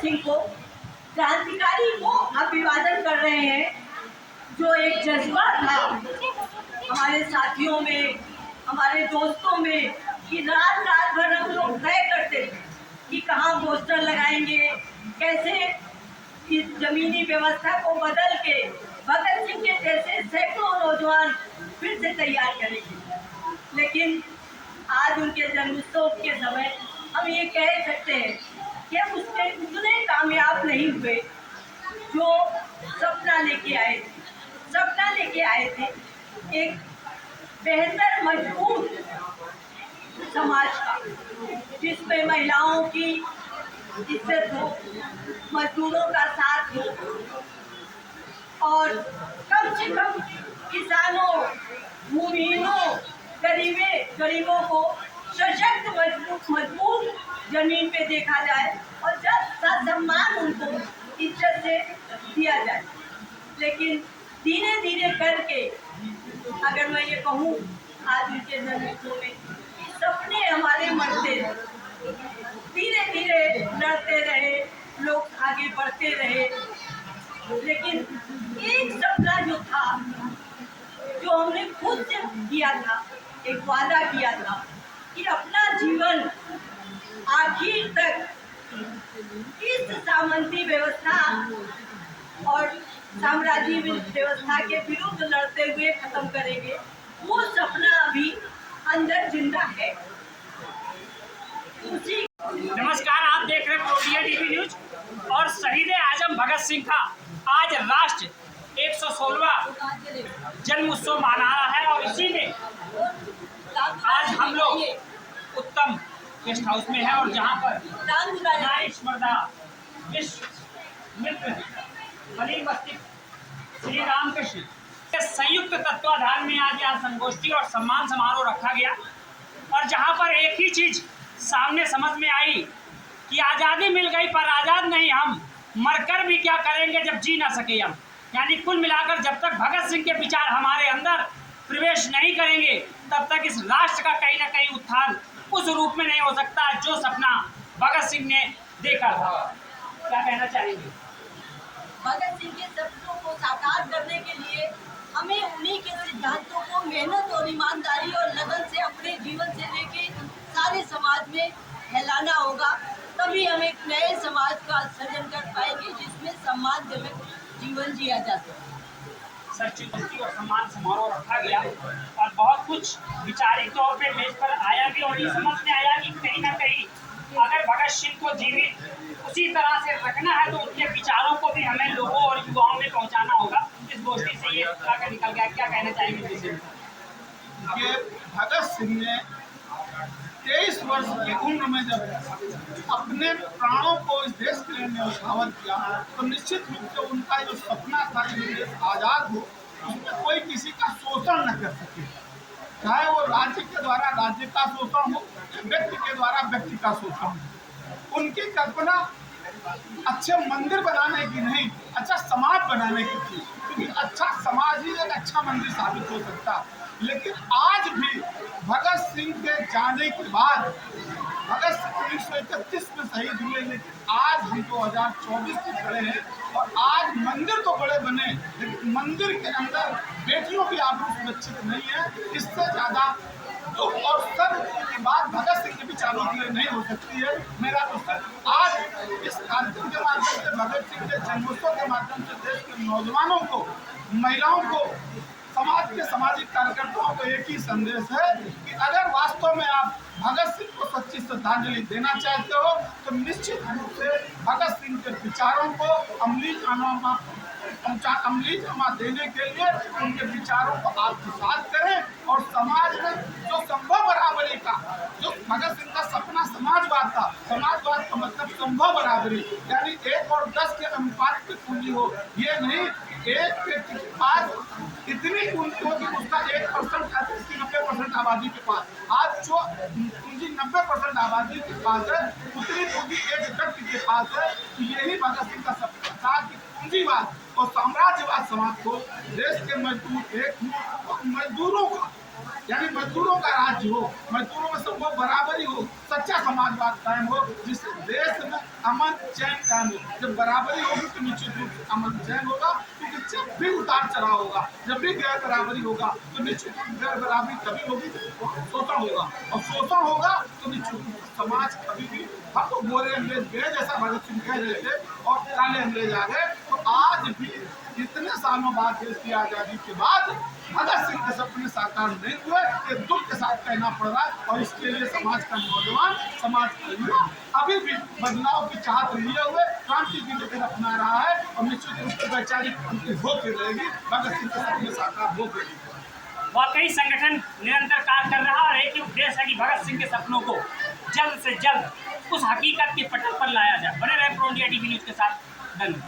सिंह को, क्रांतिकारी को अभिवादन कर रहे हैं। जो एक जज्बा था हमारे साथियों में, हमारे दोस्तों में, कि रात रात भर हम लोग तय करते थे कि कहाँ पोस्टर लगाएंगे, कैसे इस जमीनी व्यवस्था को बदल के भगत सिंह के जैसे सैकड़ों नौजवान फिर से तैयार करेंगे। लेकिन आज उनके जन्मोत्सव के समय हम ये कह सकते हैं कि हम उसमें उतने कामयाब नहीं हुए जो सपना लेके आए थे। सपना लेके आए थे एक बेहतर मजबूत समाज का, जिसमें महिलाओं की इज्जत हो, मजदूरों का साथ हो, और कम से कम किसानों, भूमिहीनों, गरीबों को सशक्त मजबूत जमीन पे देखा जाए और सम्मान उनको इज्जत से दिया जाए। लेकिन धीरे धीरे करके, अगर मैं ये कहूँ आज उनके जन्मोत्सव में, सपने हमारे मरते रहे, धीरे धीरे लड़ते रहे, लोग आगे बढ़ते रहे। लेकिन एक सपना जो था, जो हमने खुद से किया था, एक वादा किया था कि अपना जीवन आखिर तक इस सामंती व्यवस्था और साम्राज्य व्यवस्था के विरुद्ध लड़ते हुए खत्म करेंगे, वो सपना अभी अंदर जिंदा है। नमस्कार, आप देख रहे हैं प्रोडिया टीवी न्यूज। और शहीद आजम भगत सिंह का आज राष्ट्र 116वां जन्म उत्सव मना रहा है, और इसी में आज हम लोग उत्तम गेस्ट हाउस में है, और जहां पर विश्व मित्र बनी बस्ती श्री रामकृष्ण के संयुक्त तत्वाधान में आज यहाँ संगोष्ठी और सम्मान समारोह रखा गया। और जहाँ पर एक ही चीज सामने समझ में आई कि आज़ादी मिल गई पर आज़ाद नहीं हम, मरकर भी क्या करेंगे जब जी ना सके हम। यानी कुल मिलाकर जब तक भगत सिंह के विचार हमारे अंदर प्रवेश नहीं करेंगे, तब तक इस राष्ट्र का कहीं ना कहीं उत्थान उस रूप में नहीं हो सकता जो सपना भगत सिंह ने देखा था। क्या कहना चाहेंगे? भगत सिंह के सपनों को साकार करने के लिए हमें उन्हीं के सिद्धांतों को मेहनत और ईमानदारी और लगन से अपने जीवन से लेके सारे समाज में फैलाना होगा। तभी हम एक नए समाज का सृजन कर पाएंगे जिसमें सम्मानजनक जीवन जिया जा सके। सच्ची और सम्मान समारोह रखा गया और बहुत कुछ विचारिक तौर पे मेज पर आया भी, और ये समझ में आया कि कहीं ना कहीं अगर भगत सिंह को जीवित उसी तरह से रखना है तो उनके विचारों को भी हमें लोगों और युवाओं में पहुंचाना होगा। इस गोष्ठी से ये आकर निकल गया। क्या कहना चाहेंगे? ये भगत सिंह ने 23 वर्ष की उम्र में जब अपने प्राणों को इस देश के लिए न्यौछावर किया, तो निश्चित रूप से उनका जो सपना था कि देश आजाद हो, उसमें कोई किसी का शोषण न कर सके, चाहे वो राज्य के द्वारा राज्य का शोषण हो, व्यक्ति के द्वारा व्यक्ति का शोषण हो। उनकी कल्पना अच्छे मंदिर बनाने की नहीं, अच्छा समाज बनाने की थी, क्योंकि अच्छा समाज ही एक अच्छा मंदिर साबित हो सकता। लेकिन आज भी भगत सिंह के जाने के बाद, भगत सिंह 1931 में शहीद हुए, लेकिन आज हम 2024 में खड़े हैं और आज मंदिर तो बड़े बने, लेकिन मंदिर के अंदर बेटियों की आबरू सुरक्षित नहीं है। इससे ज्यादा दुख और शर्म की बात भगत सिंह के विचारों के लिए नहीं हो सकती है। मेरा तो सर आज इस कार्यक्रम के माध्यम से, भगत सिंह के जन्मोत्सव के माध्यम से देश के नौजवानों को, महिलाओं को, समाज के सामाजिक कार्यकर्ताओं को एक ही संदेश है कि अगर वास्तव में आप भगत सिंह को सच्ची श्रद्धांजलि देना चाहते हो तो निश्चित रूप से भगत सिंह के विचारों को अमली जामा देने के लिए उनके विचारों को आत्मसात करें और समाज में जो संभव बराबरी का, जो भगत सिंह का सपना समाजवाद था, समाजवाद का मतलब संभव बराबरी, यानी 1 और 10 के अनुपात की पूंजी हो। ये नहीं एक व्यक्ति के पास इतनी पूंजी हो कि उसका 1% था, उसकी 90% आबादी के पास। आज जो पूंजी 90% आबादी के पास है, उतनी पूंजी एक व्यक्ति के पास है। यही भगत सिंह का सपना था कि पूंजीवाद और साम्राज्यवाद समाज को, देश के मजदूर एक हो, मजदूरों का, यानी मजदूरों का राज्य हो, मजदूरों में संभव बराबरी हो, सच्चा समाजवाद कायम हो, जिससे देश में अमन चैन कायम होगा। जब बराबरी होगी तो निश्चित रूप से अमन चैन होगा, क्योंकि जब भी उतार चढ़ाव होगा, जब भी गैर बराबरी होगा तो निश्चित रूप से गैर बराबरी तभी होगी जब शोषण होगा, और शोषण होगा तो निश्चित रूप से समाज कभी भी, हम तो गोरे अंग्रेज गए जैसा भगत सिंह कह रहे थे और काले अंग्रेज आ गए, तो आज भी इतने सालों बाद देश की आजादी के बाद भगत सिंह के सपने साकार नहीं हुए, ये दुख के साथ कहना पड़ रहा है। और इसके लिए समाज का नौजवान, समाज का युवा अभी भी बदलाव की चाहत लिए हुए क्रांति की लेकर अपना रहा है, और निश्चित रूप से वैचारिक क्रांति होती रहेगी, भगत सिंह के सपने साकार होते रहेंगे। वाकई संगठन निरंतर कार्य कर रहा है कि उद्देश्य है कि भगत सिंह के सपनों को जल्द से जल्द उस हकीकत के पटल पर लाया जाए। बने रहे प्रो इंडिया टीवी न्यूज के साथ। धन्यवाद।